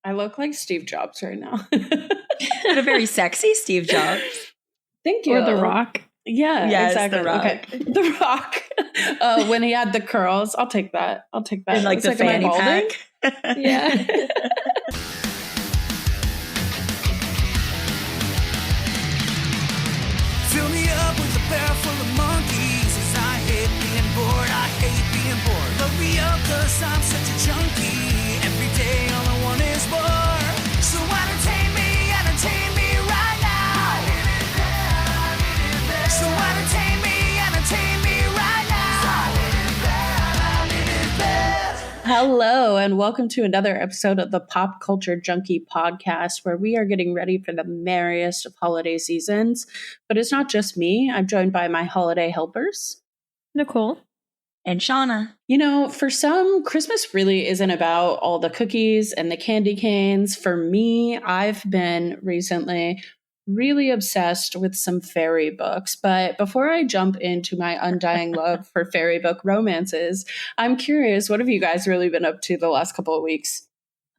I look like Steve Jobs right now. But a very sexy Steve Jobs. Thank you. Or The Rock. Yeah, Yes, exactly. The Rock. Okay. The Rock. When he had the curls. I'll take that. And like the fanny pack. Yeah. Fill me up with a barrel full of monkeys, 'cause I hate being bored, I hate being bored. Load me up 'cause I'm such a junkie. Every day all I want is more. So entertain me right now. So entertain me right now. Hello, and welcome to another episode of the Pop Culture Junkie podcast, where we are getting ready for the merriest of holiday seasons. But it's not just me. I'm joined by my holiday helpers. Nicole. And Shauna. You know, for some, Christmas really isn't about all the cookies and the candy canes. For me, I've been recently really obsessed with some fairy books. But before I jump into my undying love for fairy book romances, I'm curious, what have you guys really been up to the last couple of weeks?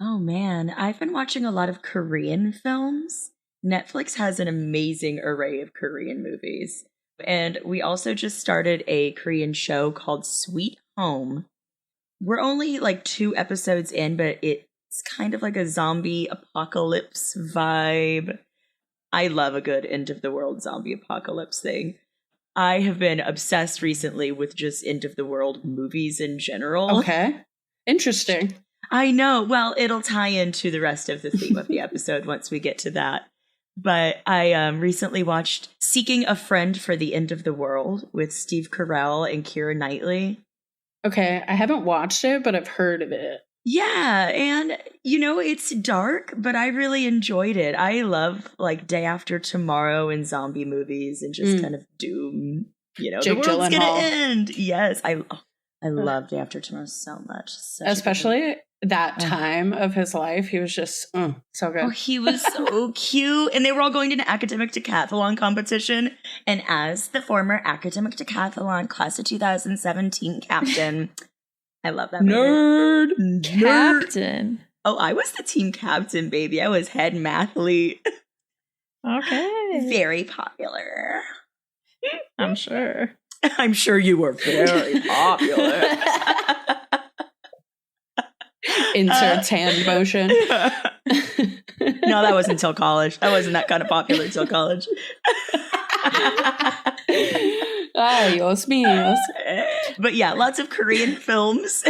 Oh man, I've been watching a lot of Korean films. Netflix has an amazing array of Korean movies. And we also just started a Korean show called Sweet Home. We're only like 2 episodes in, but it's kind of like a zombie apocalypse vibe. I love a good end of the world zombie apocalypse thing. I have been obsessed recently with just end of the world movies in general. Okay. Interesting. I know. Well, it'll tie into the rest of the theme of the episode once we get to that. But I recently watched Seeking a Friend for the End of the World with Steve Carell and Keira Knightley. Okay. I haven't watched it, but I've heard of it. Yeah, and you know, it's dark, but I really enjoyed it. I love like Day After Tomorrow and zombie movies and just kind of doom, you know, Jake the world's Gyllenhaal. gonna end. Yes, I love Day After Tomorrow so much. Especially that time of his life. He was just so good. Oh, he was so cute. And they were all going to an academic decathlon competition. And as the former academic decathlon class of 2017 captain, I love that movie. Nerd. Captain. Oh, I was the team captain, baby. I was head mathlete. Okay. Very popular. I'm sure. I'm sure you were very popular. Inserts hand motion. No, that wasn't until college. I wasn't that kind of popular until college. Dios míos. But yeah, lots of Korean films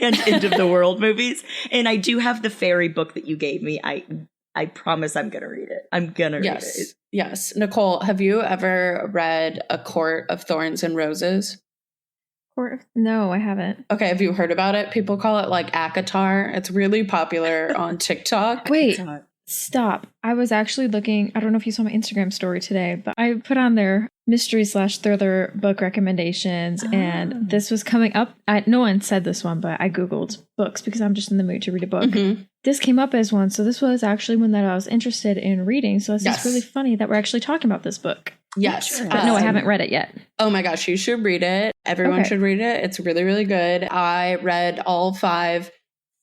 and end of the world movies. And I do have the fairy book that you gave me. I promise I'm gonna read it. I'm gonna read it. Yes. Nicole, have you ever read A Court of Thorns and Roses? No, I haven't. Okay, have you heard about it? People call it like ACOTAR. It's really popular on TikTok. Wait, stop. I was actually looking, I don't know if you saw my Instagram story today, but I put on their mystery/thriller book recommendations, and this was coming up. No one said this one, but I Googled books because I'm just in the mood to read a book. Mm-hmm. This came up as one, so this was actually one that I was interested in reading. So it's just really funny that we're actually talking about this book. Yes. But no, I haven't read it yet. Oh my gosh, you should read it. Everyone should read it. It's really, really good. I read all 5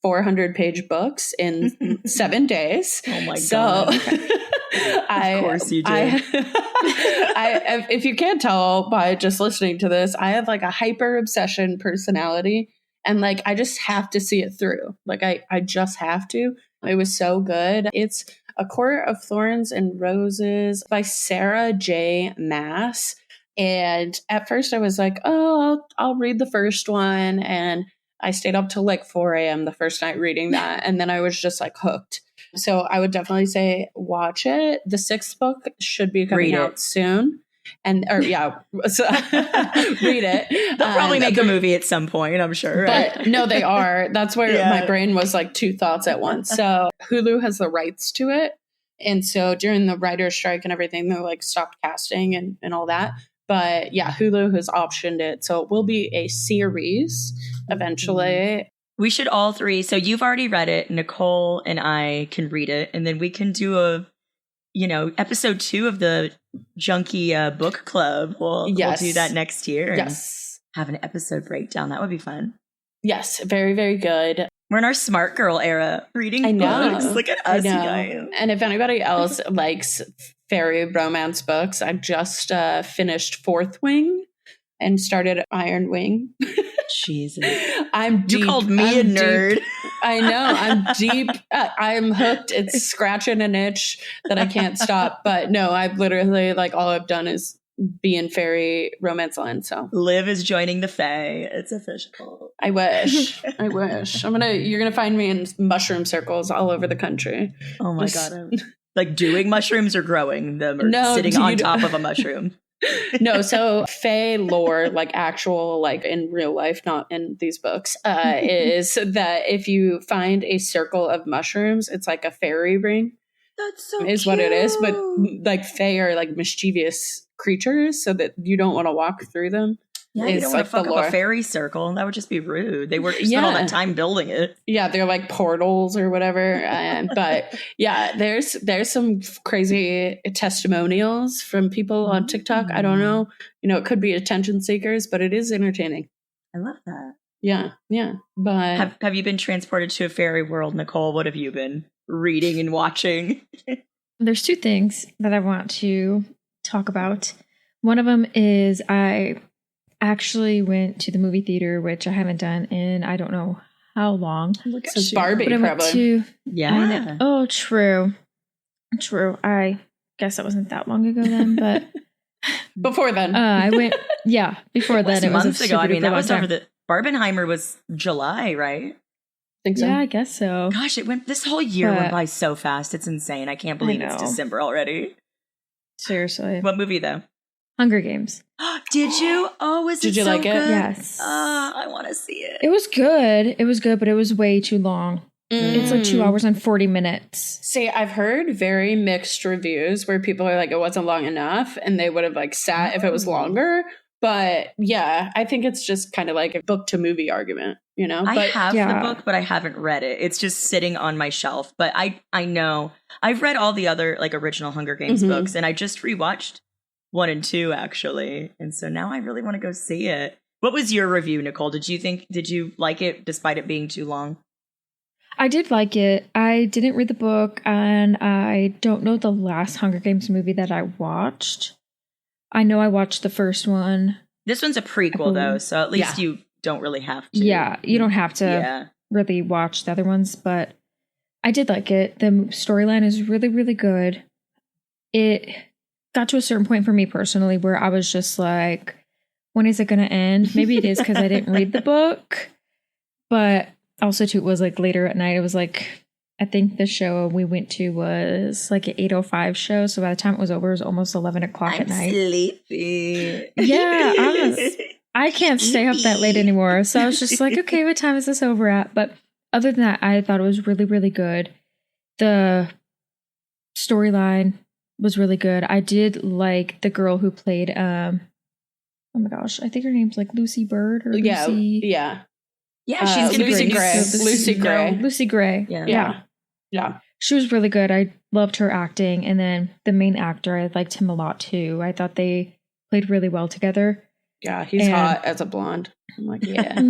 400-page books in 7 days. Oh my God. Of course you did. If you can't tell by just listening to this, I have like a hyper obsession personality. And like, I just have to see it through. Like, I just have to. It was so good. It's A Court of Thorns and Roses by Sarah J. Maas. And at first I was like, oh, I'll read the first one. And I stayed up till like 4 a.m. the first night reading that. And then I was just like hooked. So I would definitely say watch it. The 6th book should be coming out soon. And read it. They'll probably make a movie at some point, I'm sure. Right? But no, they are. That's where my brain was like 2 thoughts at once. So Hulu has the rights to it. And so during the writer's strike and everything, they like stopped casting and all that. But yeah, Hulu has optioned it. So it will be a series eventually. We should all 3. So you've already read it. Nicole and I can read it. And then we can do episode 2 of the Junkie book club. We'll do that next year. Yes. And have an episode breakdown. That would be fun. Yes. Very, very good. We're in our smart girl era, reading I know. books. Look at us, you guys. And if anybody else likes fairy romance books, I just finished Fourth Wing and started Iron Wing. Jesus. I'm deep. You called me a nerd. Deep. I know. I'm deep. I'm hooked. It's scratching an itch that I can't stop. But no, I've literally, like, all I've done is be in fairy romance land. So Liv is joining the fae. It's official. I wish. I wish. You're gonna find me in mushroom circles all over the country. Oh my God. Like doing mushrooms or growing them or sitting on top of a mushroom? No, so fae lore, like actual, like in real life, not in these books, is that if you find a circle of mushrooms, it's like a fairy ring. That's so is cute. What it is. But like fae are like mischievous creatures, so that you don't want to walk through them. Yeah, you don't want to like fuck up a fairy circle. That would just be rude. They spent all that time building it. Yeah, they're like portals or whatever. But yeah, there's some crazy testimonials from people on TikTok. I don't know. It could be attention seekers, but it is entertaining. I love that. Yeah. But have you been transported to a fairy world, Nicole? What have you been reading and watching? There's two things that I want to talk about. One of them is I actually went to the movie theater, which I haven't done in I don't know how long. Since Barbie, but I went probably. Yeah. Oh, true. I guess that wasn't that long ago then, but before then, I went. Yeah, before then. It was months ago. I mean, that was time. over the Barbenheimer was July, right? Think so. Yeah, I guess so. Gosh, this whole year went by so fast. It's insane. I can't believe it's December already. Seriously. What movie though? Hunger Games. Did you? Oh, Did you like it? Yes. I want to see it. It was good. But it was way too long. It's like 2 hours and 40 minutes. See, I've heard very mixed reviews where people are like, it wasn't long enough, and they would have like sat if it was longer. But yeah, I think it's just kind of like a book to movie argument, I have the book, but I haven't read it. It's just sitting on my shelf. But I know I've read all the other like original Hunger Games books, and I just rewatched 1 and 2 actually, and so now I really want to go see it. What was your review, Nicole? Did you like it despite it being too long? I did like it. I didn't read the book, and I don't know the last Hunger Games movie that I watched. I know I watched the first one. This one's a prequel though, so at least you don't really have to. Yeah, you don't have to really watch the other ones, but I did like it. The storyline is really, really good. It got to a certain point for me personally where I was just like, when is it going to end? Maybe it is because I didn't read the book, but also too, it was like later at night. It was like, I think the show we went to was like an 8:05 show. So by the time it was over, it was almost 11 o'clock at night. Sleepy. Yeah, I can't stay up that late anymore. So I was just like, okay, what time is this over at? But other than that, I thought it was really, really good. The storyline was really good. I did like the girl who played, oh my gosh, I think her name's like Lucy Bird or Lucy. Yeah. Yeah, she's going to be Lucy Gray. Lucy Gray. Lucy Gray. Yeah. She was really good. I loved her acting. And then the main actor, I liked him a lot too. I thought they played really well together. Yeah, he's hot as a blonde. I'm like, yeah.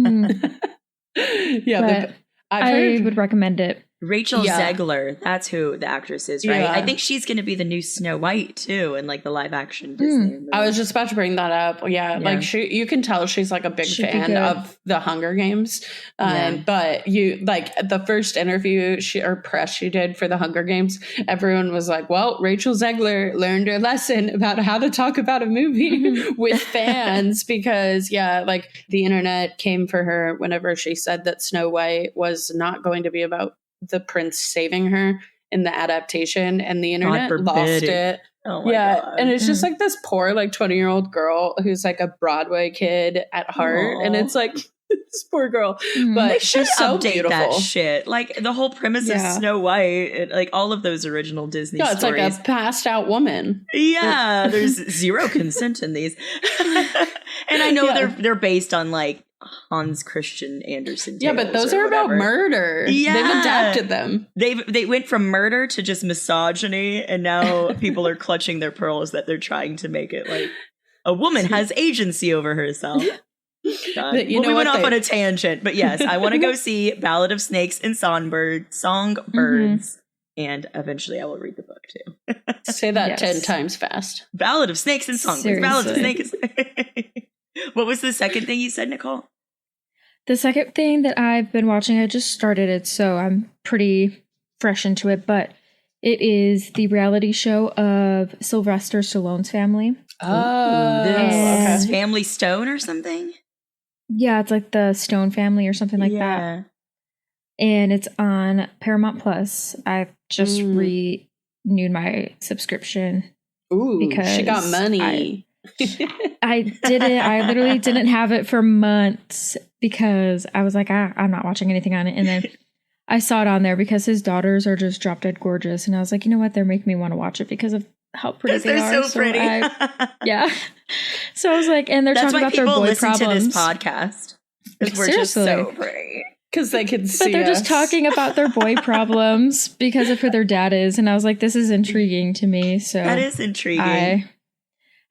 Yeah, I would recommend it. Rachel Zegler, that's who the actress is, right? I think she's going to be the new Snow White too, in like the live action Disney movie. I was just about to bring that up. Yeah, like you can tell she's like a big fan of the Hunger Games. But you like the first interview press she did for the Hunger Games, everyone was like, well, Rachel Zegler learned her lesson about how to talk about a movie with fans because like the internet came for her whenever she said that Snow White was not going to be about the prince saving her in the adaptation, and the internet lost it. Oh my God. And it's just like this poor like 20-year-old girl who's like a Broadway kid at heart. And it's like this poor girl, but she's so beautiful. That shit, like the whole premise of Snow White, like all of those original Disney stories. It's like a passed out woman. Yeah, there's zero consent in these, and I know they're based on like Hans Christian Andersen tales, but those are about murder. They've adapted them. They went from murder to just misogyny, and now people are clutching their pearls that they're trying to make it like a woman has agency over herself. God. But you Well, know we went what off on a tangent, but yes, I want to go see Ballad of Snakes and Songbirds, and eventually I will read the book too. Say that Yes. 10 times fast. Ballad of Snakes and Songbirds. Ballad of Seriously. Snakes. What was the second thing you said, Nicole? The second thing that I've been watching, I just started it, so I'm pretty fresh into it, but it is the reality show of Sylvester Stallone's family. Oh, This okay. Family Stone or something? Yeah, it's like the Stone family or something like that. And it's on Paramount Plus. I've just renewed my subscription. Ooh, Because she got money. I literally didn't have it for months because I was like, I'm not watching anything on it. And then I saw it on there because his daughters are just drop dead gorgeous. And I was like, you know what? They're making me want to watch it because of how pretty they are. They're so pretty. Yeah. So I was like, and they're That's talking why about their people boy listen problems. to this podcast. Because we're just so Seriously. pretty. Because they can see But they're just us. talking about their boy problems because of who their dad is. And I was like, this is intriguing to me. So That is intriguing.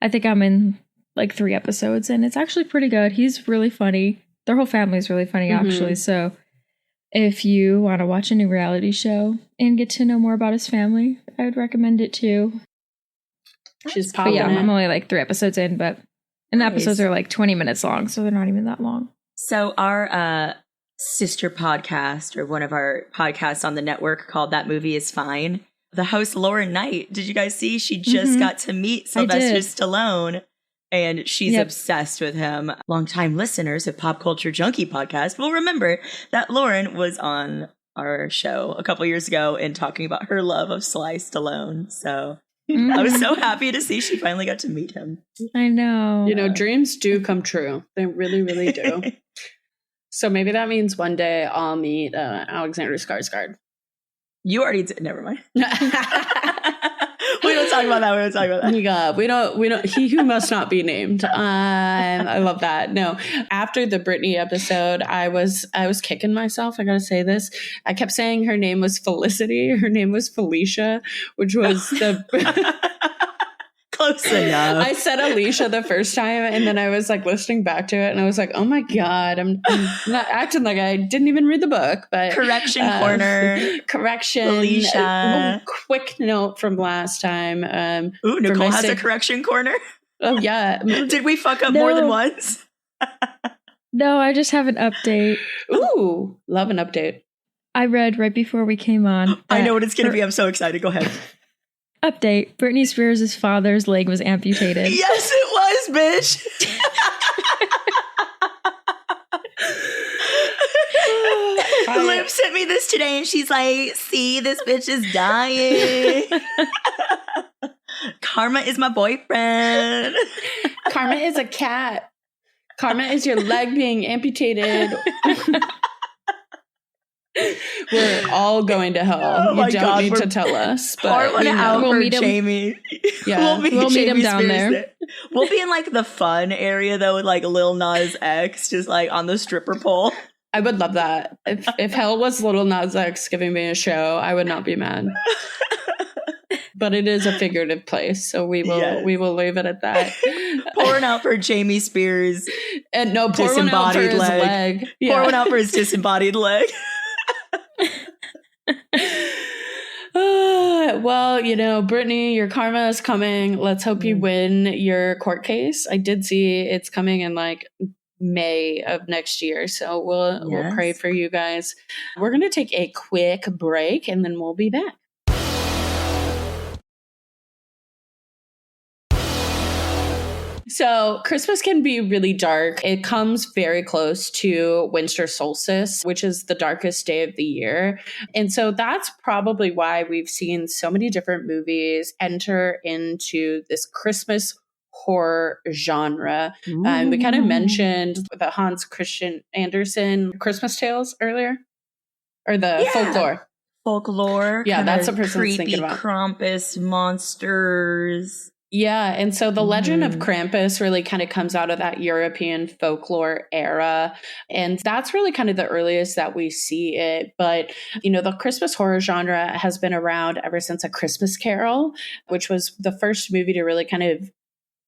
I think I'm in like 3 episodes and it's actually pretty good. He's really funny. Their whole family is really funny, actually. So if you want to watch a new reality show and get to know more about his family, I would recommend it too. She's But popping yeah, it. I'm only like 3 episodes in, but and the episodes are like 20 minutes long, so they're not even that long. So our sister podcast, or one of our podcasts on the network called That Movie Is Fine, the host Lauren Knight, did you guys see? She just got to meet Sylvester did. Stallone, and she's obsessed with him. Longtime listeners of Pop Culture Junkie podcast will remember that Lauren was on our show a couple years ago and talking about her love of Sly Stallone. So I was so happy to see she finally got to meet him. I know. You know, dreams do come true. They really, really do. So maybe that means one day I'll meet Alexander Skarsgård. You already did. Never mind. We don't talk about that. We don't talk about that. God, we don't. He who must not be named. I love that. No, after the Britney episode, I was kicking myself. I gotta say this. I kept saying her name was Felicity. Her name was Felicia, which was the. Close enough. I said Alicia the first time, and then I was like listening back to it, and I was like, "Oh my God, I'm not acting like I didn't even read the book." But correction corner. Correction. Alicia. Quick note from last time. Ooh, Nicole has a correction corner. Oh yeah. Did we fuck up more than once? No, I just have an update. Ooh, love an update. I read right before we came on. I know what it's going to be. I'm so excited. Go ahead. Update. Britney Spears' father's leg was amputated. Yes, it was, bitch. Liv sent me this today and she's like, see, this bitch is dying. Karma is my boyfriend. Karma is a cat. Karma is your leg being amputated. We're all going to hell. You don't need to tell us. Pour one out we'll for meet Jamie. Yeah, we'll meet him down there. We'll be in like the fun area though, with like Lil Nas X, just like on the stripper pole. I would love that. If hell was Little Nas X giving me a show, I would not be mad. But it is a figurative place, so we will leave it at that. Pouring out for Jamie Spears, and no, pour one out for his leg. Yeah. Pour one out for his disembodied leg. Well, you know, Brittany, your karma is coming. Let's hope you win your court case. I did see it's coming in like May of next year, so we'll pray for you guys. We're going to take a quick break and then we'll be back. So Christmas can be really dark. It comes very close to winter solstice, which is the darkest day of the year. And so that's probably why we've seen so many different movies enter into this Christmas horror genre. We kind of mentioned the Hans Christian Andersen Christmas Tales earlier, or the folklore. Yeah, that's the person I was thinking about. Krampus monsters. Yeah, and so the legend of Krampus really kind of comes out of that European folklore era. And that's really kind of the earliest that we see it. But, you know, the Christmas horror genre has been around ever since A Christmas Carol, which was the first movie to really kind of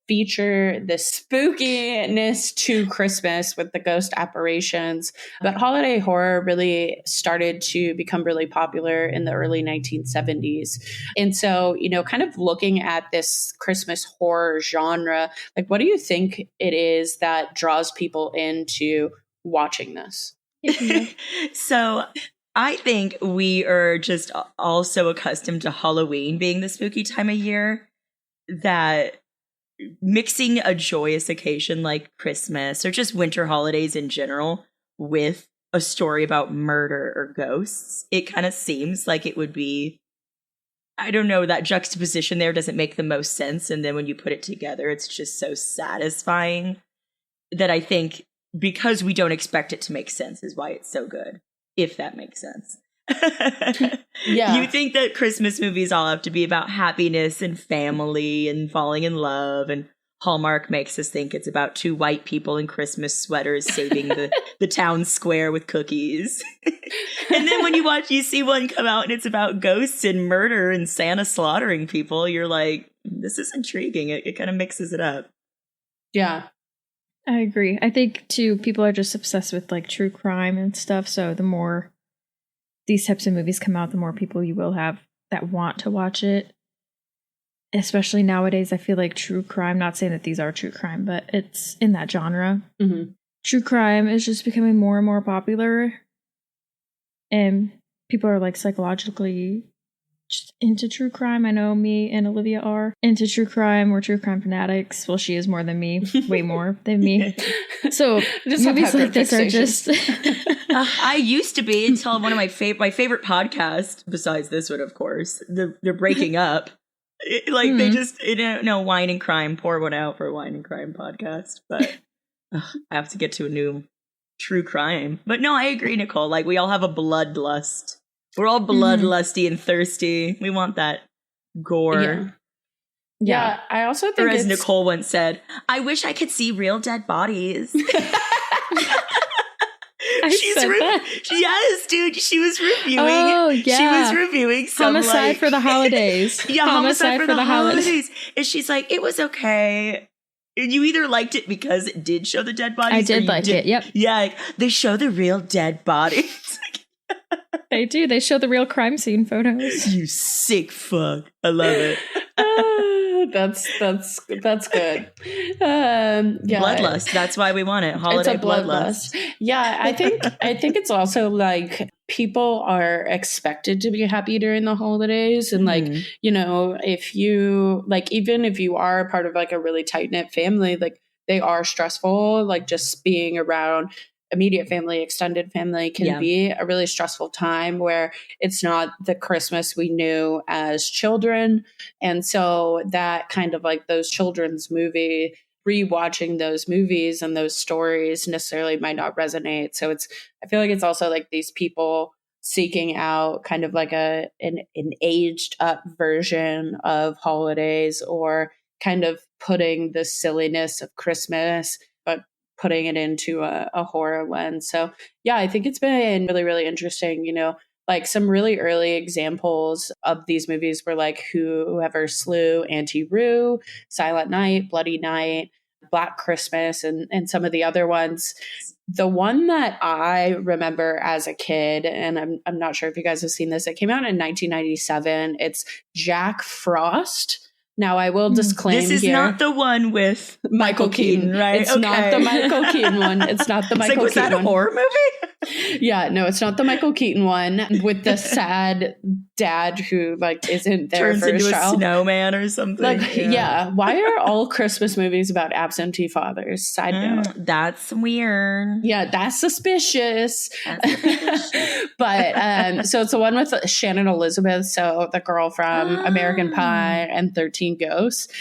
feature the spookiness to Christmas with the ghost apparitions. But holiday horror really started to become really popular in the early 1970s. And so, kind of looking at this Christmas horror genre, like, what do you think it is that draws people into watching this? So I think we are just all so accustomed to Halloween being the spooky time of year that mixing a joyous occasion like Christmas or just winter holidays in general with a story about murder or ghosts, it kind of seems like it would be, I don't know, that juxtaposition there doesn't make the most sense. And then when you put it together, it's just so satisfying that I think because we don't expect it to make sense is why it's so good, if that makes sense. Yeah. You think that Christmas movies all have to be about happiness and family and falling in love, and Hallmark makes us think it's about two white people in Christmas sweaters saving the town square with cookies. And then when you see one come out and it's about ghosts and murder and Santa slaughtering people, you're like, this is intriguing. It kind of mixes it up. Yeah. I agree. I think, too, people are just obsessed with, like, true crime and stuff. So the more these types of movies come out, the more people you will have that want to watch it. Especially nowadays, I feel like true crime, not saying that these are true crime, but it's in that genre. Mm-hmm. True crime is just becoming more and more popular. And people are, like, psychologically just into true crime. I know me and Olivia are into true crime. We're true crime fanatics. Well, she is more than me, way more than me. So movies like this are just... I used to be until one of my favorite podcasts, besides this one, of course, they're breaking up. They just, wine and crime, pour one out for a wine and crime podcast. But I have to get to a new true crime. But no, I agree, Nicole. Like, we all have a bloodlust. We're all bloodlusty and thirsty. We want that gore. Yeah, I also think, or as Nicole once said, I wish I could see real dead bodies. Yes, dude. She was reviewing. Oh, yeah. She was reviewing some Homicide for the Holidays. Yeah, Homicide for the holidays. And she's like, it was okay. And you either liked it because it did show the dead bodies. I did like it. Yep. Yeah, like, they show the real dead bodies. They do. They show the real crime scene photos. You sick fuck. I love it. That's good. Bloodlust. That's why we want it. Holiday bloodlust. Yeah, I think it's also like people are expected to be happy during the holidays, and like if you like, even if you are part of like a really tight knit family, like they are stressful. Like just being around immediate family, extended family can be a really stressful time where it's not the Christmas we knew as children. And so that kind of like those children's movie, rewatching those movies and those stories necessarily might not resonate. So I feel like it's also like these people seeking out kind of like an aged up version of holidays, or kind of putting the silliness of Christmas, but putting it into a horror lens. So yeah, I think it's been really, really interesting. Like some really early examples of these movies were like Whoever Slew Auntie Roo, Silent Night, Bloody Night, Black Christmas, and some of the other ones. The one that I remember as a kid, and I'm not sure if you guys have seen this, it came out in 1997. It's Jack Frost. Now, I will disclaim this is here, not the one with Michael Keaton, right? It's not the Michael Keaton one. It's not the Michael Keaton one. Was that a horror movie? Yeah, no, it's not the Michael Keaton one with the sad dad who like isn't there turns for his into child. A snowman or something. Like, yeah. Why are all Christmas movies about absentee fathers? Side note. That's weird. Yeah, that's suspicious. But so it's the one with Shannon Elizabeth, so the girl from American Pie and 13 Ghosts.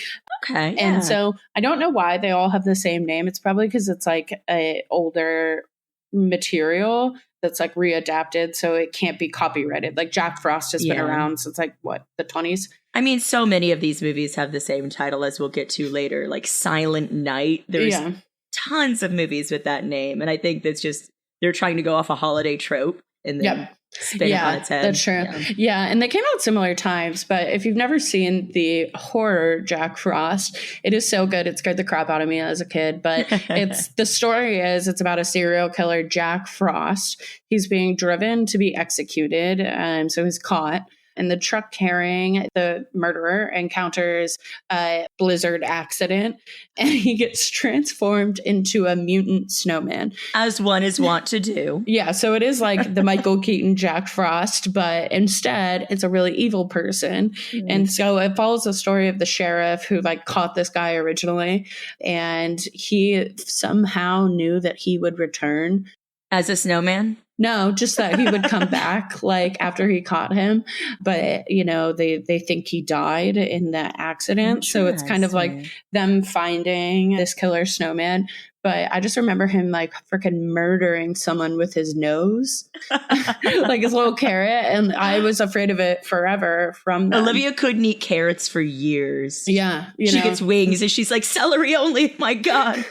Okay. And so I don't know why they all have the same name. It's probably because it's like a older material that's like readapted, so it can't be copyrighted. Like Jack Frost has been around since like the 20s. I mean, so many of these movies have the same title, as we'll get to later, like Silent Night. There's tons of movies with that name, and I think that's just they're trying to go off a holiday trope and then spin it on its head. That's true. Yeah, and they came out similar times, but if you've never seen the horror Jack Frost, it is so good. It scared the crap out of me as a kid, but it's about a serial killer, Jack Frost. He's being driven to be executed, so he's caught. And the truck carrying the murderer encounters a blizzard accident, and he gets transformed into a mutant snowman. As one is wont to do. Yeah, so it is like the Michael Keaton Jack Frost, but instead it's a really evil person. Mm. And so it follows the story of the sheriff who like caught this guy originally, and he somehow knew that he would return. As a snowman? No, just that he would come back like after he caught him. But, you know, they think he died in that accident. So it's kind of like them finding this killer snowman. But I just remember him like freaking murdering someone with his nose, like his little carrot. And I was afraid of it forever from them. Olivia couldn't eat carrots for years. Yeah. She gets wings and she's like, celery only. My God.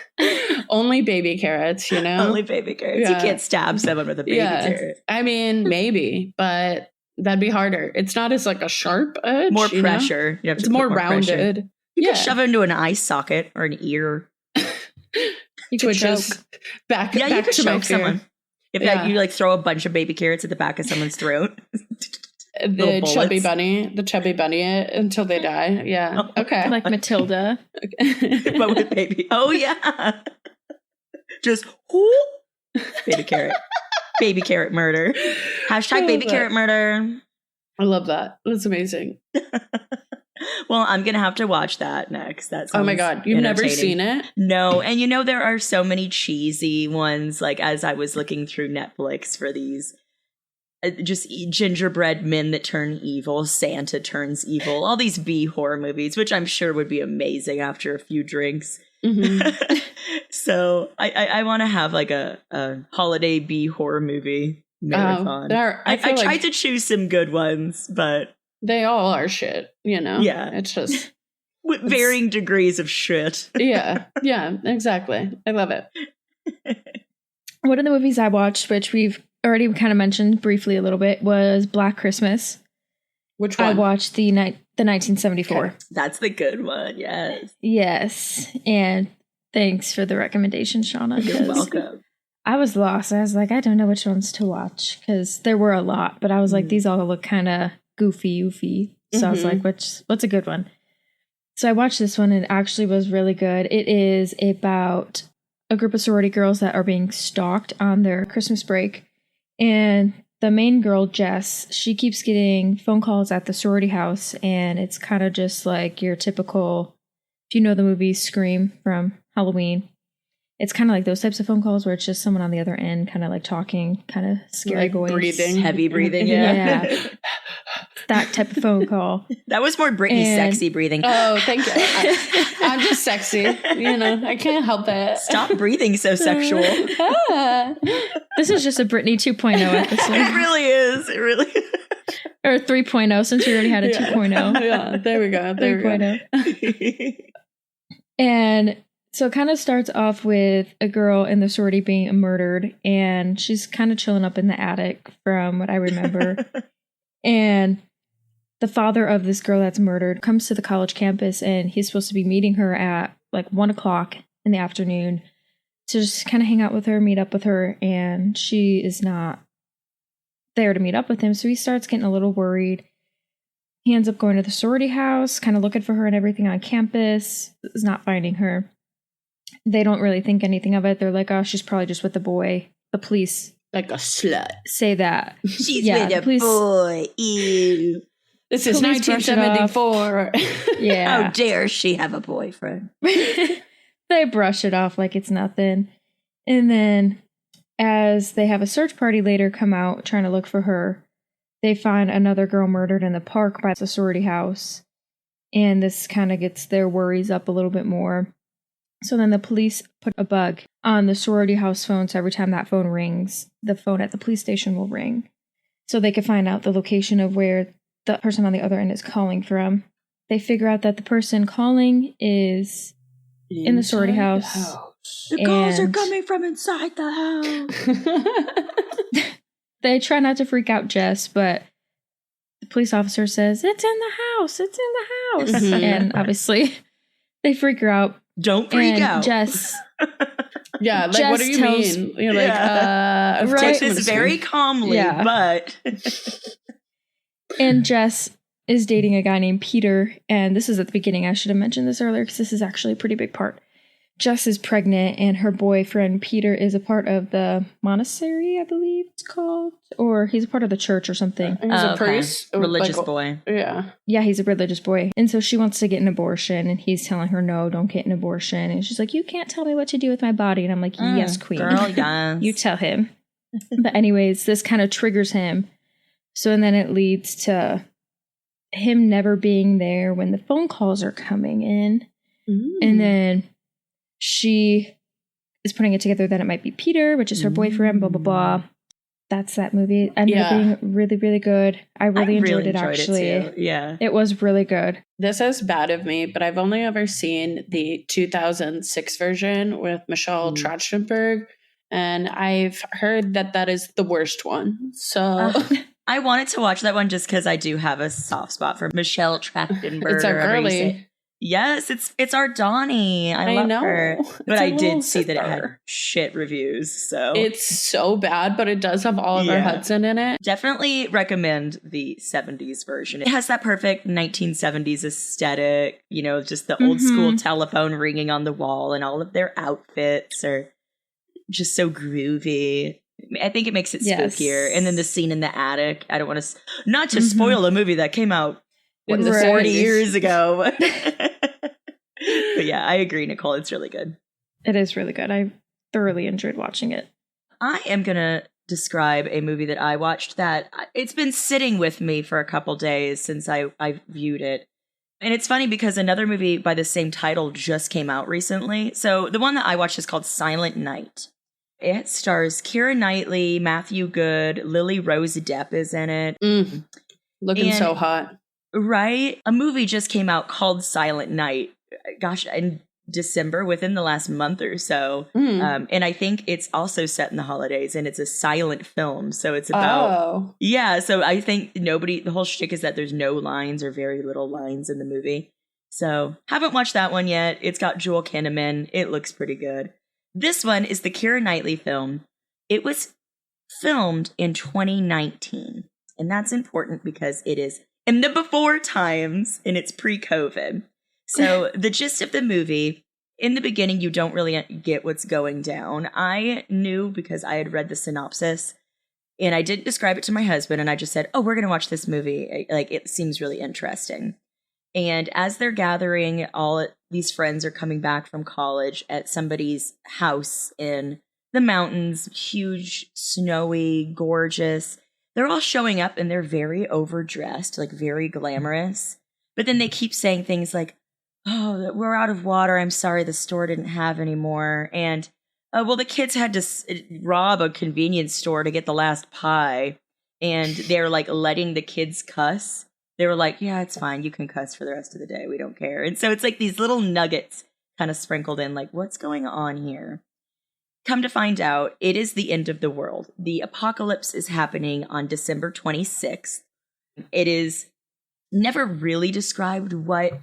Only baby carrots, you know? Only baby carrots. Yeah. You can't stab someone with a baby carrot. I mean, maybe, but that'd be harder. It's not as like a sharp edge. More pressure. You have to it's more rounded. Pressure. You can shove it into an eye socket or an ear. You could choke. Back you could to choke someone. If you like throw a bunch of baby carrots at the back of someone's throat. the chubby bunny it until they die. Yeah. Okay. Like Matilda. But with baby. Oh yeah. Just baby carrot. Baby carrot murder. Hashtag baby carrot murder. I love that. That's amazing. Well, I'm going to have to watch that next. That sounds oh my God. You've never seen it? No. And you know, there are so many cheesy ones. Like as I was looking through Netflix for these, just gingerbread men that turn evil, Santa turns evil, all these B horror movies, which I'm sure would be amazing after a few drinks. Mm-hmm. So I want to have like a holiday B horror movie marathon. I tried to choose some good ones, but they all are shit, you know? Yeah. It's just with varying degrees of shit. Yeah, exactly. I love it. One of the movies I watched, which we've already kind of mentioned briefly a little bit, was Black Christmas. Which one? I watched the 1974. Okay. That's the good one, yes. Yes, and thanks for the recommendation, Shauna. You're welcome. I was lost. I was like, I don't know which ones to watch, because there were a lot, but I was like, these all look kind of goofy. So I was like, what's a good one? So I watched this one and it actually was really good. It is about a group of sorority girls that are being stalked on their Christmas break. And the main girl, Jess, she keeps getting phone calls at the sorority house. And it's kind of just like your typical, if you know the movie Scream from Halloween, it's kind of like those types of phone calls where it's just someone on the other end kind of like talking, kind of scary like voice. Breathing. Heavy breathing, yeah. That type of phone call. That was more Britney sexy breathing. Oh, thank you. I'm just sexy. You know, I can't help it. Stop breathing so sexual. This is just a Britney 2.0 episode. It really is. It really is. Or 3.0 since we already had a 2.0. Yeah, there we go. 3.0. And so it kind of starts off with a girl in the sorority being murdered, and she's kind of chilling up in the attic from what I remember. And the father of this girl that's murdered comes to the college campus, and he's supposed to be meeting her at like 1 o'clock in the afternoon to just kind of hang out with her, meet up with her, and she is not there to meet up with him. So he starts getting a little worried. He ends up going to the sorority house, kind of looking for her and everything on campus, is not finding her. They don't really think anything of it. They're like, oh, she's probably just with the boy. The police like a slut say that. She's with a boy. Ew. This is 1974. Yeah. How dare she have a boyfriend? They brush it off like it's nothing. And then as they have a search party later come out trying to look for her, they find another girl murdered in the park by the sorority house. And this kind of gets their worries up a little bit more. So then the police put a bug on the sorority house phone, so every time that phone rings, the phone at the police station will ring. So they can find out the location of where the person on the other end is calling from. They figure out that the person calling is in the sorority house. The calls are coming from inside the house. they try not to freak out Jess, but the police officer says, it's in the house. It's in the house. Mhm. And obviously they freak her out. Don't freak And out. Jess, Yeah, like, Jess what do you tells- mean? You're like, of Right. course Take I'm this gonna very scream. calmly, Yeah. but and Jess is dating a guy named Peter. And this is at the beginning. I should have mentioned this earlier because this is actually a pretty big part. Jess is pregnant and her boyfriend Peter is a part of the monastery, I believe it's called. Or he's a part of the church or something. He's a priest. or religious like, boy. Yeah. Yeah, he's a religious boy. And so she wants to get an abortion and he's telling her, no, don't get an abortion. And she's like, you can't tell me what to do with my body. And I'm like, yes, queen. Girl, yes. You tell him. But anyways, this kind of triggers him. So and then it leads to him never being there when the phone calls are coming in. And then she is putting it together that it might be Peter, which is her boyfriend, blah, blah, blah. That's that movie. Ended up being really, really good. I really enjoyed it, actually. It too. Yeah. It was really good. This is bad of me, but I've only ever seen the 2006 version with Michelle Trachtenberg, and I've heard that that is the worst one. So I wanted to watch that one just because I do have a soft spot for Michelle Trachtenberg. it's our or however you say girly. it. Yes, it's our Donnie. I love know. her. It's But a I little did see that it had sister. shit reviews. So It's so bad, but it does have Oliver Yeah. Hudson in it. definitely recommend the 70s version. It has that perfect 1970s aesthetic, you know, just the old school telephone ringing on the wall, and all of their outfits are just so groovy. I think it makes it Yes. spookier. And then the scene in the attic. I don't want to, not to spoil a movie that came out In the 40 70s. years ago. But yeah, I agree, Nicole. It's really good. It is really good. I thoroughly enjoyed watching it. I am going to describe a movie that I watched that it's been sitting with me for a couple days since I viewed it. And it's funny because another movie by the same title just came out recently. So the one that I watched is called Silent Night. It stars Keira Knightley, Matthew Good, Lily Rose Depp is in it. Looking And- so hot. Right? A movie just came out called Silent Night. Gosh, in December, within the last month or so. And I think it's also set in the holidays, and it's a silent film. So it's about yeah, so I think the whole shtick is that there's no lines or very little lines in the movie. So haven't watched that one yet. It's got Joel Kinnaman. It looks pretty good. This one is the Keira Knightley film. It was filmed in 2019. And that's important because it is in the before times and it's pre-COVID. So the gist of the movie, in the beginning, you don't really get what's going down. I knew because I had read the synopsis and I didn't describe it to my husband. And I just said, oh, we're going to watch this movie. Like, it seems really interesting. And as they're gathering, all these friends are coming back from college at somebody's house in the mountains, huge, snowy, gorgeous. They're all showing up and they're very overdressed, like very glamorous. But then they keep saying things like, oh, we're out of water. I'm sorry the store didn't have any more. And, well, the kids had to rob a convenience store to get the last pie. And they're like letting the kids cuss. They were like, yeah, it's fine. You can cuss for the rest of the day. We don't care. And so it's like these little nuggets kind of sprinkled in, like, what's going on here? Come to find out, it is the end of the world. The apocalypse is happening on December 26th. It is never really described what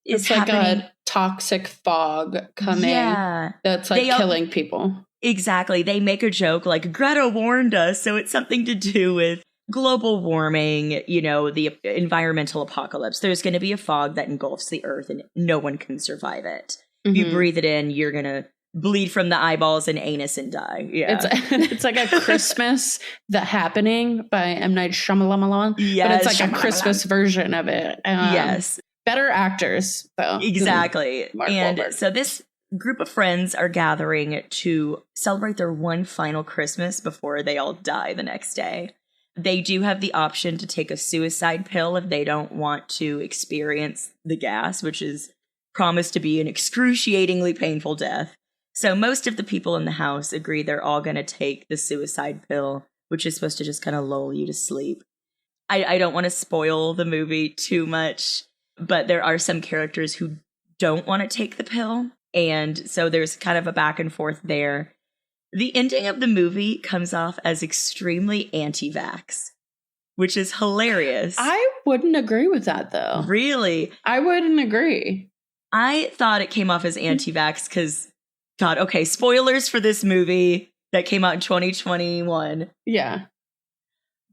is It's like happening. a toxic fog coming Yeah. that's like They all- killing people. Exactly. They make a joke like Greta warned us, so it's something to do with global warming, you know, the environmental apocalypse. There's going to be a fog that engulfs the earth and no one can survive it. If you breathe it in, you're going to bleed from the eyeballs and anus and die. Yeah. It's like a Christmas The Happening by M. Night Shyamalan. Yes, but it's like a Shyamalan. Christmas version of it. Yes. Better actors, though. Exactly. Mark And Wahlberg. so this group of friends are gathering to celebrate their one final Christmas before they all die the next day. They do have the option to take a suicide pill if they don't want to experience the gas, which is promised to be an excruciatingly painful death. So most of the people in the house agree they're all going to take the suicide pill, which is supposed to just kind of lull you to sleep. I don't want to spoil the movie too much, but there are some characters who don't want to take the pill. And so there's kind of a back and forth there. The ending of the movie comes off as extremely anti-vax, which is hilarious. I wouldn't agree with that, though. Really? I wouldn't agree. I thought it came off as anti-vax because, God, okay, spoilers for this movie that came out in 2021. Yeah.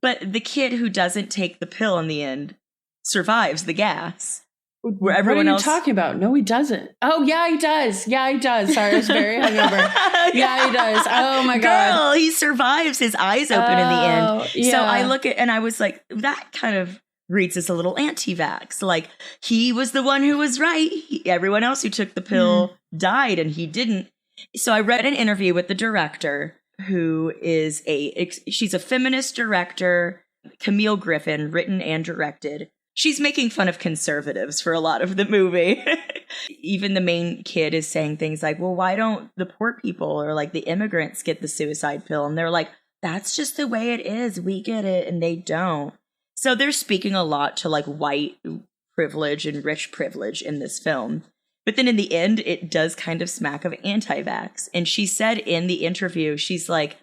But the kid who doesn't take the pill in the end survives the gas. Where everyone else... What are you talking about? No, he doesn't. Oh, yeah, he does. Yeah, he does. Sorry, I was very hungover. Yeah, he does. Oh, my God. Girl, he survives. His eyes open in the end. Yeah. So I look at, and I was like, that kind of reads as a little anti-vax. Like, he was the one who was right. Everyone else who took the pill died, and he didn't. So I read an interview with the director, who is she's a feminist director, Camille Griffin, written and directed. She's making fun of conservatives for a lot of the movie. Even the main kid is saying things like, well, why don't the poor people or like the immigrants get the suicide pill? And they're like, that's just the way it is. We get it and they don't. So they're speaking a lot to like white privilege and rich privilege in this film. But then in the end, it does kind of smack of anti-vax. And she said in the interview, she's like,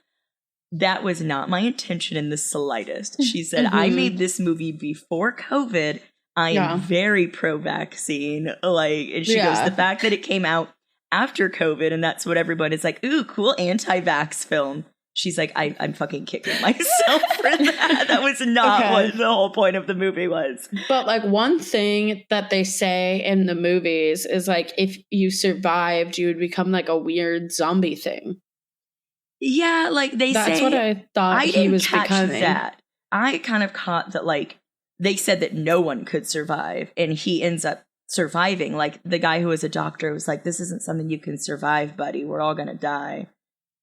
that was not my intention in the slightest. She said, I made this movie before COVID. I am very pro-vaccine. Like, and she goes, the fact that it came out after COVID, and that's what everyone is like, ooh, cool anti-vax film. She's like, I'm fucking kicking myself for that. That was not what the whole point of the movie was. But like one thing that they say in the movies is like, if you survived, you would become like a weird zombie thing. Yeah, like they That's say. what I thought he was becoming. That. I kind of caught that, like, they said that no one could survive, and he ends up surviving. Like, the guy who was a doctor was like, this isn't something you can survive, buddy. We're all going to die.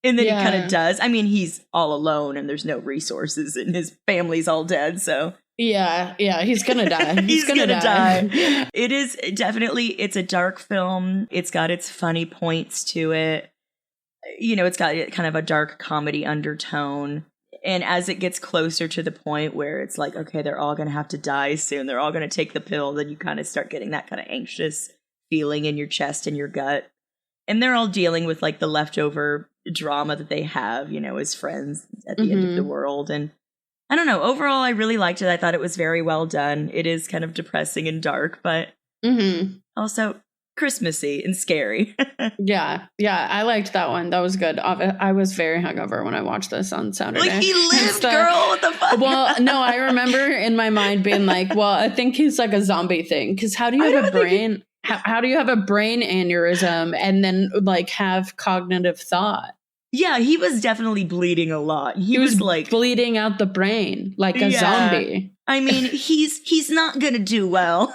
And then he kind of does. I mean, he's all alone, and there's no resources, and his family's all dead, so. Yeah, he's going to die. He's going to die. It is definitely, it's a dark film. It's got its funny points to it. You know, it's got kind of a dark comedy undertone. And as it gets closer to the point where it's like, okay, they're all going to have to die soon. They're all going to take the pill. Then you kind of start getting that kind of anxious feeling in your chest and your gut. And they're all dealing with like the leftover drama that they have, you know, as friends at the end of the world. And I don't know. Overall, I really liked it. I thought it was very well done. It is kind of depressing and dark, but also Christmassy and scary. Yeah, I liked that one. That was good. I was very hungover when I watched this on Saturday. Like, he lived, girl. What the fuck? Well, no, I remember in my mind being like, well, I think he's like a zombie thing. Because how do you have a brain? How do you have a brain aneurysm and then like have cognitive thought? Yeah, he was definitely bleeding a lot. He was like bleeding out the brain like a zombie. I mean, he's not gonna do well.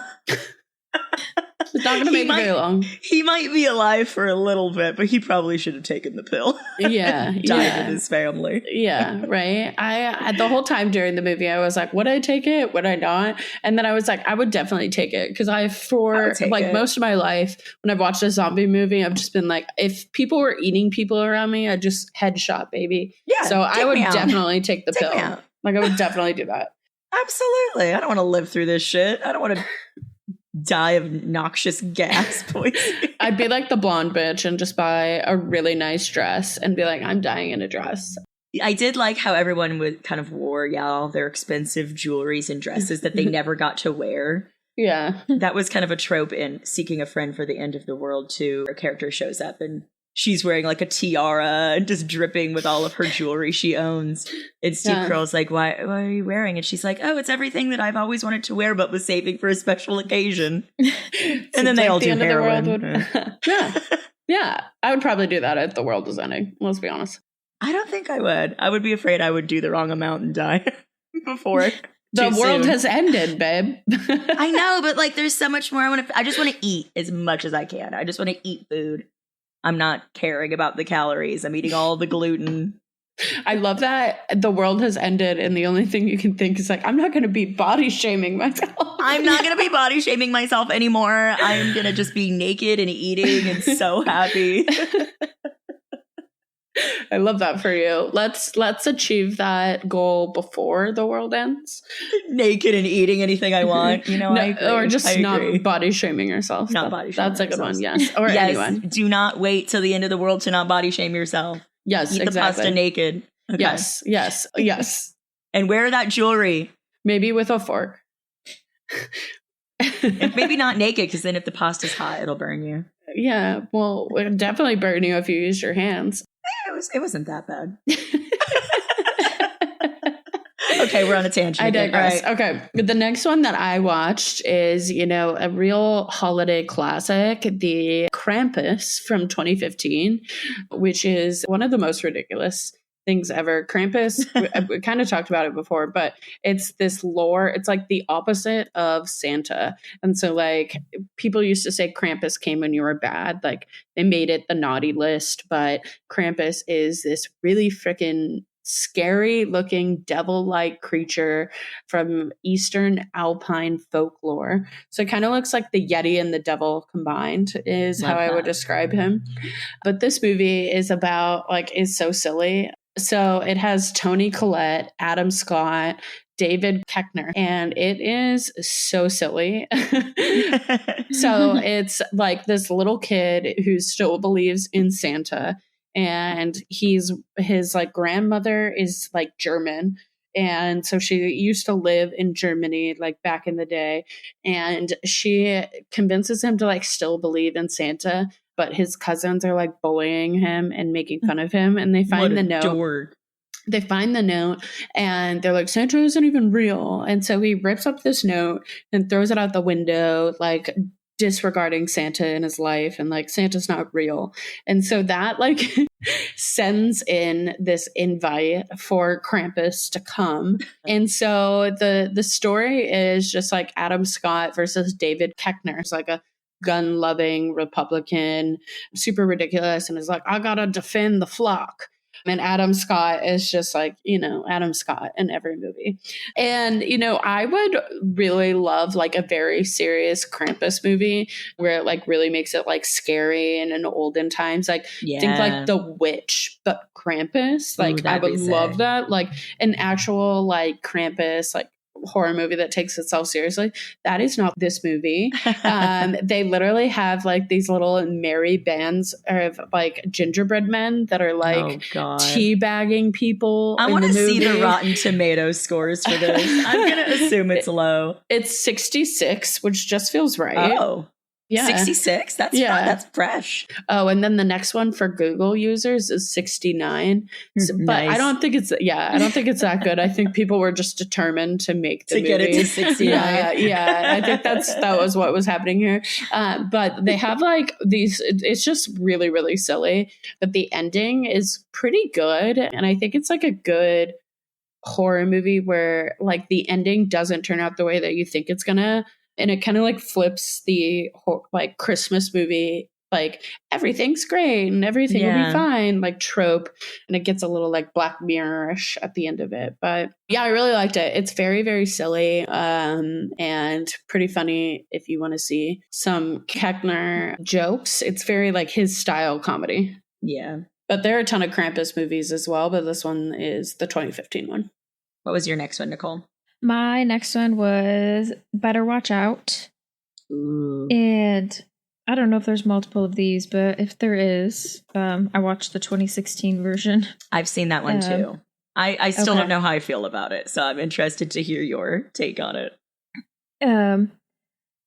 It's not going to make it very long. He might be alive for a little bit, but he probably should have taken the pill. Yeah. Died with his family. Yeah, right? I the whole time during the movie, I was like, would I take it? Would I not? And then I was like, I would definitely take it. Because most of my life, when I've watched a zombie movie, I've just been like, if people were eating people around me, I'd just headshot, baby. Yeah. So I would definitely take the pill. Like, I would definitely do that. Absolutely. I don't want to live through this shit. I don't want to die of noxious gas poisoning. I'd be like the blonde bitch and just buy a really nice dress and be like, I'm dying in a dress. I did like how everyone would kind of wore, all their expensive jewelries and dresses that they never got to wear. Yeah. That was kind of a trope in Seeking a Friend for the End of the World too. Her character shows up and she's wearing like a tiara and just dripping with all of her jewelry she owns. And Steve Carell's like, why are you wearing it? She's like, oh, it's everything that I've always wanted to wear but was saving for a special occasion. And then they all do heroin. Yeah. I would probably do that if the world was ending. Let's be honest. I don't think I would. I would be afraid I would do the wrong amount and die before it. The world has ended, babe. I know, but like there's so much more I just want to eat as much as I can. I just want to eat food. I'm not caring about the calories. I'm eating all the gluten. I love that the world has ended and the only thing you can think is like, I'm not going to be body shaming myself. I'm not going to be body shaming myself anymore. I'm going to just be naked and eating and so happy. I love that for you. Let's achieve that goal before the world ends. Naked and eating anything I want, you know. No, I agree. Or just not body shaming yourself. Not body shaming. That's a good one. Yes. Or anyone. Do not wait till the end of the world to not body shame yourself. Yes, Eat exactly. the pasta naked. Okay. Yes. And wear that jewelry. Maybe with a fork. And maybe not naked, because then if the pasta's hot, it'll burn you. Yeah, well, it would definitely burn you if you use your hands. It wasn't that bad. Okay, we're on a tangent. I digress. Right. Okay. The next one that I watched is, a real holiday classic, the Krampus from 2015, which is one of the most ridiculous things ever. Krampus, we kind of talked about it before, but it's this lore. It's like the opposite of Santa. And so like people used to say Krampus came when you were bad. Like they made it the naughty list, but Krampus is this really freaking scary looking devil-like creature from Eastern Alpine folklore. So it kind of looks like the Yeti and the devil combined is Love how I would that. describe him. But this movie is so silly. So it has Toni Collette, Adam Scott, David Koechner, and it is so silly. So it's like this little kid who still believes in Santa, and his like grandmother is like German. And so she used to live in Germany, like back in the day. And she convinces him to like still believe in Santa, but his cousins are like bullying him and making fun of him. And they find the note. Dork. They find the note and they're like, Santa isn't even real. And so he rips up this note and throws it out the window, like disregarding Santa in his life, and like Santa's not real. And so that like sends in this invite for Krampus to come. And so the story is just like Adam Scott versus David Koechner. It's like a gun-loving Republican, super ridiculous, and is like, I gotta defend the flock. And Adam Scott is just like, Adam Scott in every movie. And, I would really love like a very serious Krampus movie where it like really makes it like scary and in olden times. Like think like The Witch, but Krampus. Like I would love that. Like an actual like Krampus, like horror movie that takes itself seriously. That is not this movie. They literally have like these little merry bands of like gingerbread men that are like teabagging people. I want to see the Rotten Tomatoes scores for this. I'm going to assume it's low. It's 66, which just feels right. Oh. Yeah. 66? That's fun. That's fresh. Oh, and then the next one for Google users is 69. So, Nice. But I don't think it's that good. I think people were just determined to make the movie. Get it to 69. Yeah. I think that was what was happening here. But they have like these, it's just really, really silly. But the ending is pretty good. And I think it's like a good horror movie where like the ending doesn't turn out the way that you think it's gonna. And it kind of like flips the like Christmas movie, like everything's great and everything will be fine, like trope. And it gets a little like Black Mirror-ish at the end of it. But yeah, I really liked it. It's very, very silly and pretty funny if you want to see some Koechner jokes. It's very like his style comedy. Yeah. But there are a ton of Krampus movies as well. But this one is the 2015 one. What was your next one, Nicole? My next one was Better Watch Out. Ooh. And I don't know if there's multiple of these, but if there is, I watched the 2016 version. I've seen that one too. I still don't know how I feel about it, so I'm interested to hear your take on it.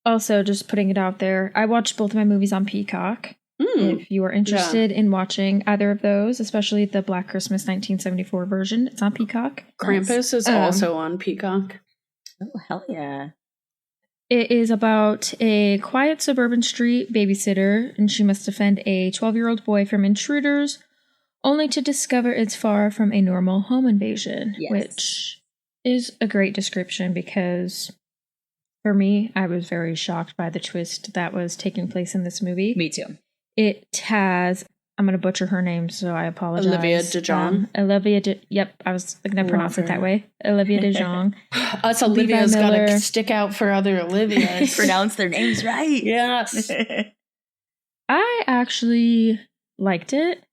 Also, just putting it out there, I watched both of my movies on Peacock. If you are interested in watching either of those, especially the Black Christmas 1974 version, it's on Peacock. Krampus is also on Peacock. Oh, hell yeah. It is about a quiet suburban street babysitter, and she must defend a 12-year-old boy from intruders, only to discover it's far from a normal home invasion, which is a great description because, for me, I was very shocked by the twist that was taking place in this movie. Me too. It has, I'm going to butcher her name, so I apologize. Olivia DeJonge. Yep, I was going to pronounce it that way. Olivia DeJonge. Us Olivia's got to stick out for other Olivias. Pronounce their names right. Yes. I actually liked it.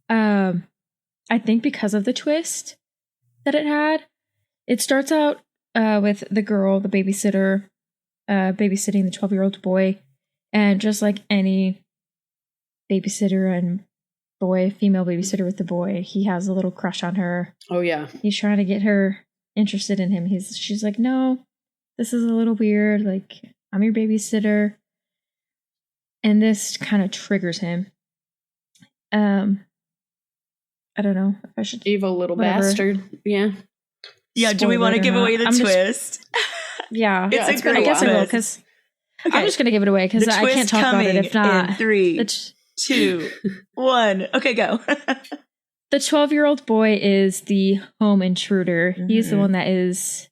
I think because of the twist that it had. It starts out with the girl, the babysitter, babysitting the 12-year-old boy. And just like any babysitter and female babysitter with the boy. He has a little crush on her. Oh, yeah. He's trying to get her interested in him. She's like, no, this is a little weird. Like, I'm your babysitter. And this kind of triggers him. I don't know if I should. Evil little bastard. Yeah. Yeah. Do we want to give away the twist? Yeah. It's a great I guess twist. I will, because I'm just going to give it away because I can't talk about it if not. In 3, 2, 1. Okay, go. The 12-year-old boy is the home intruder. Mm-hmm. He's the one that is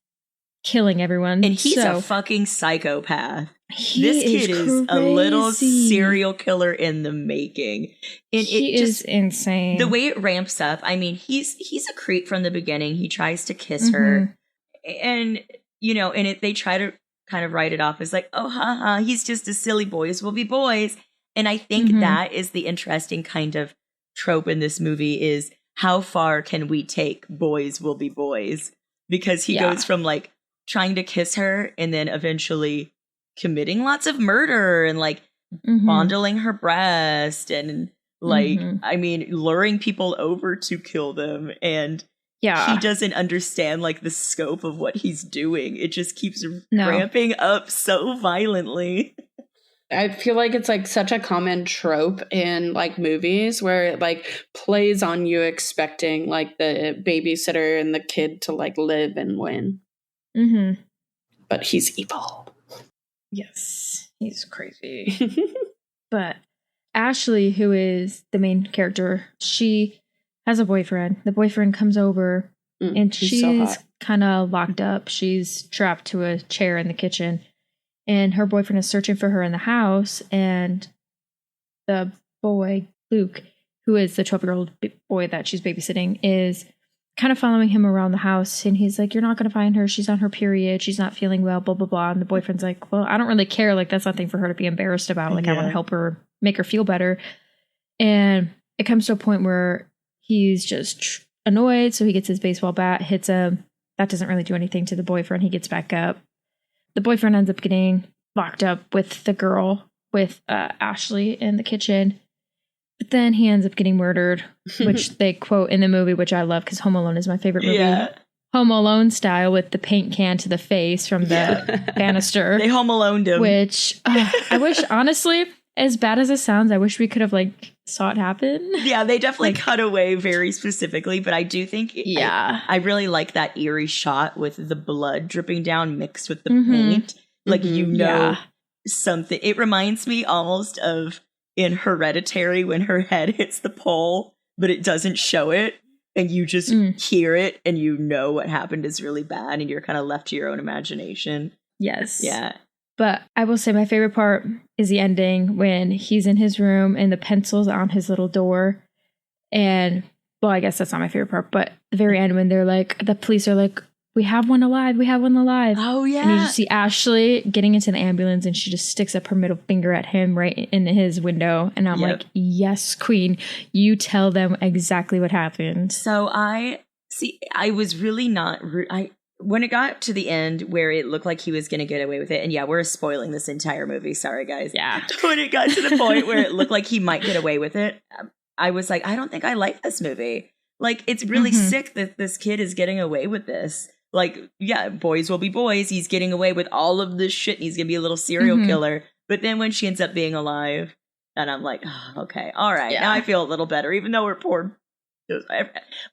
killing everyone. And he's a fucking psychopath. This kid is a little serial killer in the making. And he is insane. The way it ramps up, I mean, he's a creep from the beginning. He tries to kiss her. And, they try to kind of write it off as like, oh, haha, he's just a silly boys will be boys. And I think that is the interesting kind of trope in this movie is how far can we take boys will be boys? Because he goes from like trying to kiss her and then eventually committing lots of murder and like fondling her breast and like, I mean, luring people over to kill them. And he doesn't understand like the scope of what he's doing. It just keeps ramping up so violently. I feel like it's like such a common trope in like movies where it like plays on you expecting like the babysitter and the kid to like live and win. But he's evil. Yes, he's crazy. But Ashley, who is the main character, she has a boyfriend. The boyfriend comes over and she's so kind of locked up. She's trapped to a chair in the kitchen. And her boyfriend is searching for her in the house. And the boy, Luke, who is the 12-year-old boy that she's babysitting, is kind of following him around the house. And he's like, you're not going to find her. She's on her period. She's not feeling well, blah, blah, blah. And the boyfriend's like, well, I don't really care. Like, that's nothing for her to be embarrassed about. Like, I want to help her, make her feel better. And it comes to a point where he's just annoyed. So he gets his baseball bat, hits him. That doesn't really do anything to the boyfriend. He gets back up. The boyfriend ends up getting locked up with the girl, with Ashley in the kitchen. But then he ends up getting murdered, which they quote in the movie, which I love because Home Alone is my favorite movie. Yeah. Home Alone style with the paint can to the face from the banister. They Home Aloned him. Which I wish, honestly, as bad as it sounds, I wish we could have like saw it happen. Yeah, they definitely cut away very specifically, but I do think I really like that eerie shot with the blood dripping down mixed with the paint. Like, something. It reminds me almost of in Hereditary when her head hits the pole, but it doesn't show it. And you just hear it and you know what happened is really bad and you're kind of left to your own imagination. Yes. Yeah. But I will say my favorite part is the ending when he's in his room and the pencil's on his little door. And, well, I guess that's not my favorite part, but the very end when they're like, the police are like, we have one alive. We have one alive. Oh, yeah. And you just see Ashley getting into the ambulance and she just sticks up her middle finger at him right in his window. And I'm like, yes, queen, you tell them exactly what happened. So I was really not, when it got to the end where it looked like he was going to get away with it. And yeah, we're spoiling this entire movie. Sorry, guys. Yeah. When it got to the point where it looked like he might get away with it, I was like, I don't think I like this movie. Like, it's really sick that this kid is getting away with this. Like, yeah, boys will be boys. He's getting away with all of this shit. And he's going to be a little serial killer. But then when she ends up being alive, and I'm like, oh, okay, all right. Yeah. Now I feel a little better, even though we're poor.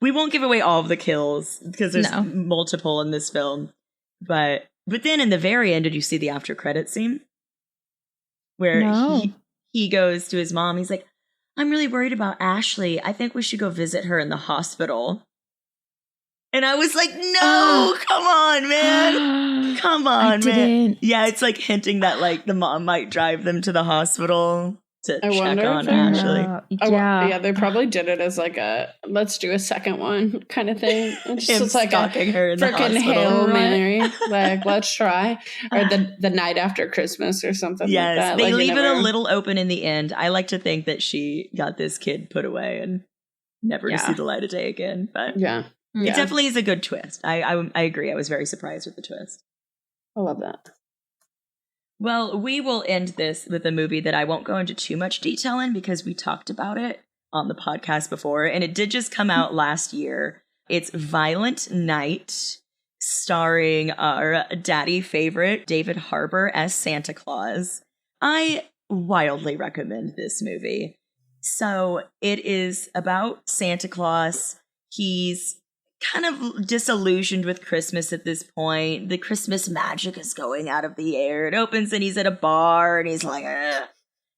We won't give away all of the kills because there's multiple in this film. But then in the very end, did you see the after credit scene? Where he goes to his mom. He's like, I'm really worried about Ashley. I think we should go visit her in the hospital. And I was like, no, come on, man. Come on, man. Yeah, it's like hinting that like the mom might drive them to the hospital to check on Ashley. Yeah, they probably did it as like a let's do a second one kind of thing. It's just like a her in freaking Hail Mary, like let's try, or the night after Christmas or something. Yes, like that. They leave it a little open in the end. I like to think that she got this kid put away and never to see the light of day again. But it definitely is a good twist. I agree. I was very surprised with the twist. I love that. Well, we will end this with a movie that I won't go into too much detail in because we talked about it on the podcast before, and it did just come out last year. It's Violent Night, starring our daddy favorite, David Harbour, as Santa Claus. I wildly recommend this movie. So it is about Santa Claus. He's kind of disillusioned with Christmas at this point. The Christmas magic is going out of the air. It opens and he's at a bar and he's like, ugh.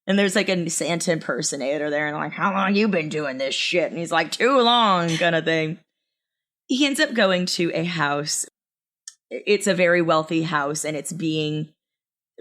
And there's like a Santa impersonator there and like, how long you been doing this shit? And he's like, too long, kind of thing. He ends up going to a house. It's a very wealthy house and it's being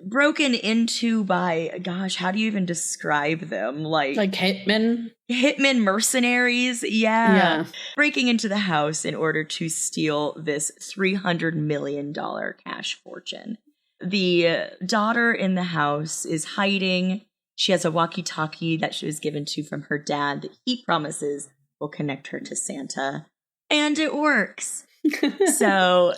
broken into by, gosh, how do you even describe them? Like hitmen? Hitmen mercenaries, yeah. Breaking into the house in order to steal this $300 million cash fortune. The daughter in the house is hiding. She has a walkie-talkie that she was given to from her dad that he promises will connect her to Santa. And it works. So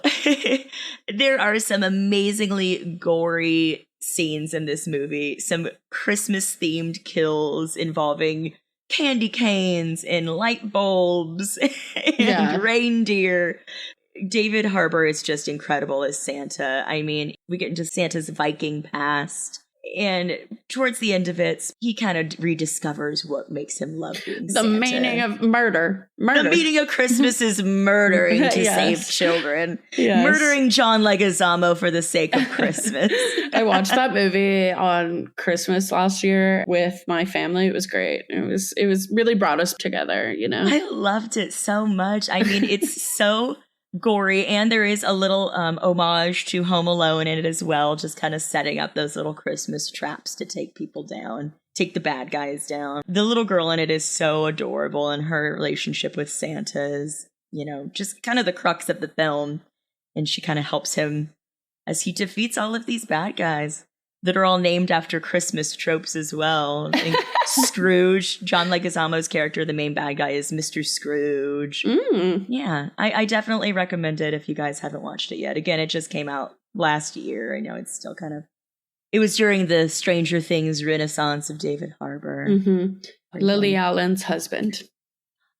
there are some amazingly gory scenes in this movie, some Christmas themed kills involving candy canes and light bulbs and reindeer. David Harbour is just incredible as Santa. I mean, we get into Santa's Viking past. And towards the end of it, he kind of rediscovers what makes him love being Santa. The meaning of murder. The meaning of Christmas is murdering to save children. Yes. Murdering John Leguizamo for the sake of Christmas. I watched that movie on Christmas last year with my family. It was great. It was really brought us together, you know? I loved it so much. I mean, it's so gory, and there is a little homage to Home Alone in it as well, just kind of setting up those little Christmas traps to take people down, take the bad guys down. The little girl in it is so adorable, and her relationship with Santa is, you know, just kind of the crux of the film, and she kind of helps him as he defeats all of these bad guys that are all named after Christmas tropes as well. I think Scrooge, John Leguizamo's character, the main bad guy, is Mr. Scrooge. Yeah, I definitely recommend it if you guys haven't watched it yet. Again, it just came out last year. I know it's still kind of... It was during the Stranger Things renaissance of David Harbour. Lily Allen's husband.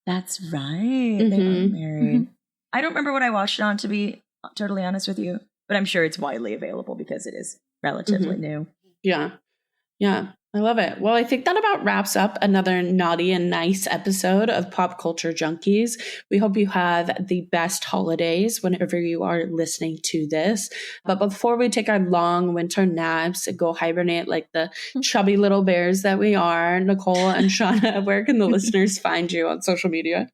That's right. They are married. I don't remember what I watched it on, to be totally honest with you, but I'm sure it's widely available because it is relatively new. Yeah. I love it. Well, I think that about wraps up another naughty and nice episode of Pop Culture Junkies. We hope you have the best holidays whenever you are listening to this. But before we take our long winter naps and go hibernate like the chubby little bears that we are, Nicole and Shauna, where can the listeners find you on social media?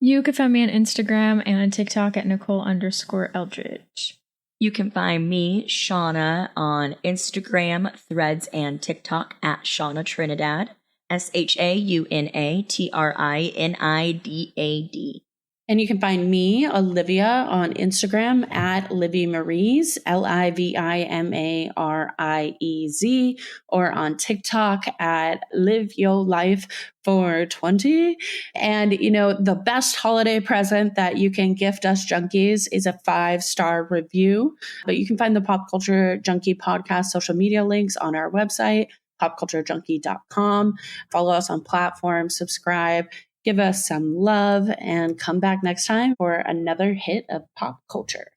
You can find me on Instagram and TikTok at Nicole_Eldridge. You can find me, Shauna, on Instagram, Threads, and TikTok at Shauna Trinidad, ShaunaTrinidad. And you can find me, Olivia, on Instagram at Livy Maries, LIVIMARIEZ, or on TikTok at Live Yo Life 420. And, you know, the best holiday present that you can gift us junkies is a 5-star review. But you can find the Pop Culture Junkie podcast social media links on our website, popculturejunkie.com. Follow us on platforms, subscribe, give us some love, and come back next time for another hit of pop culture.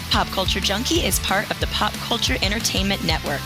Pop Culture Junkie is part of the Pop Culture Entertainment Network.